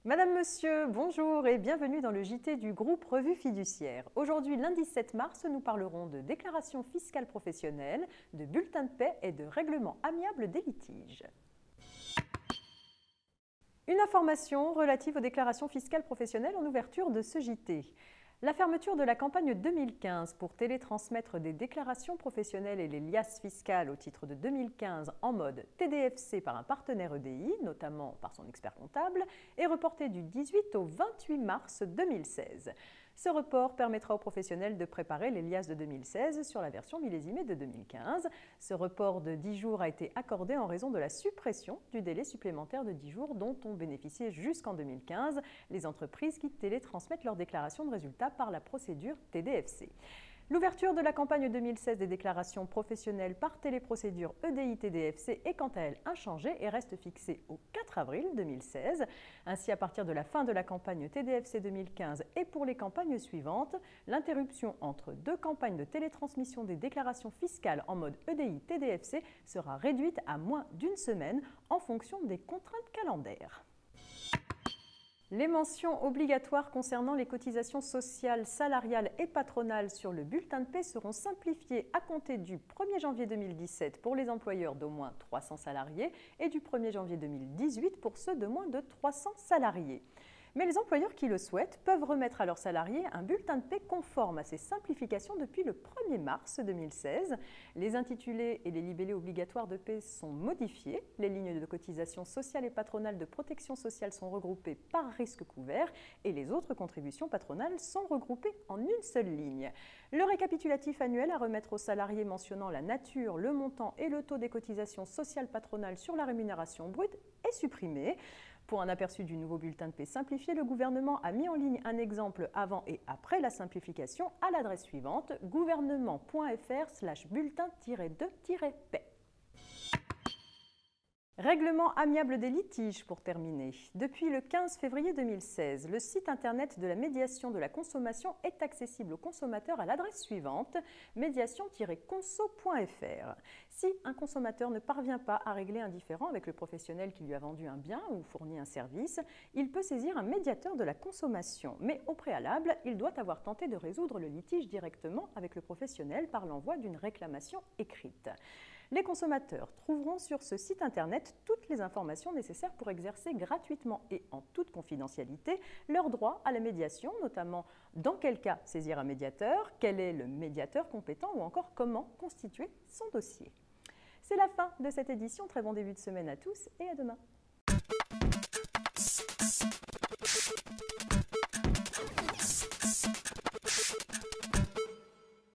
Madame, Monsieur, bonjour et bienvenue dans le JT du groupe Revue Fiduciaire. Aujourd'hui, lundi 7 mars, nous parlerons de déclaration fiscale professionnelle, de bulletin de paie et de règlement amiable des litiges. Une information relative aux déclarations fiscales professionnelles en ouverture de ce JT. La fermeture de la campagne 2015 pour télétransmettre des déclarations professionnelles et les liasses fiscales au titre de 2015 en mode TDFC par un partenaire EDI, notamment par son expert comptable, est reportée du 18 au 28 mars 2016. Ce report permettra aux professionnels de préparer les liasses de 2016 sur la version millésimée de 2015. Ce report de 10 jours a été accordé en raison de la suppression du délai supplémentaire de 10 jours dont ont bénéficié jusqu'en 2015 les entreprises qui télétransmettent leurs déclarations de résultats par la procédure TDFC. L'ouverture de la campagne 2016 des déclarations professionnelles par téléprocédure EDI-TDFC est quant à elle inchangée et reste fixée au 4 avril 2016. Ainsi, à partir de la fin de la campagne TDFC 2015 et pour les campagnes suivantes, l'interruption entre deux campagnes de télétransmission des déclarations fiscales en mode EDI-TDFC sera réduite à moins d'une semaine en fonction des contraintes calendaires. Les mentions obligatoires concernant les cotisations sociales, salariales et patronales sur le bulletin de paie seront simplifiées à compter du 1er janvier 2017 pour les employeurs d'au moins 300 salariés et du 1er janvier 2018 pour ceux de moins de 300 salariés. Mais les employeurs qui le souhaitent peuvent remettre à leurs salariés un bulletin de paie conforme à ces simplifications depuis le 1er mars 2016. Les intitulés et les libellés obligatoires de paie sont modifiés. Les lignes de cotisation sociale et patronale de protection sociale sont regroupées par risque couvert et les autres contributions patronales sont regroupées en une seule ligne. Le récapitulatif annuel à remettre aux salariés mentionnant la nature, le montant et le taux des cotisations sociales patronales sur la rémunération brute est supprimé. Pour un aperçu du nouveau bulletin de paie simplifié, le gouvernement a mis en ligne un exemple avant et après la simplification à l'adresse suivante gouvernement.fr/bulletin-2-paie. Règlement amiable des litiges pour terminer. Depuis le 15 février 2016, le site internet de la médiation de la consommation est accessible aux consommateurs à l'adresse suivante médiation-conso.fr. Si un consommateur ne parvient pas à régler un différend avec le professionnel qui lui a vendu un bien ou fourni un service, il peut saisir un médiateur de la consommation. Mais au préalable, il doit avoir tenté de résoudre le litige directement avec le professionnel par l'envoi d'une réclamation écrite. Les consommateurs trouveront sur ce site internet toutes les informations nécessaires pour exercer gratuitement et en toute confidentialité leur droit à la médiation, notamment dans quel cas saisir un médiateur, quel est le médiateur compétent ou encore comment constituer son dossier. C'est la fin de cette édition. Très bon début de semaine à tous et à demain.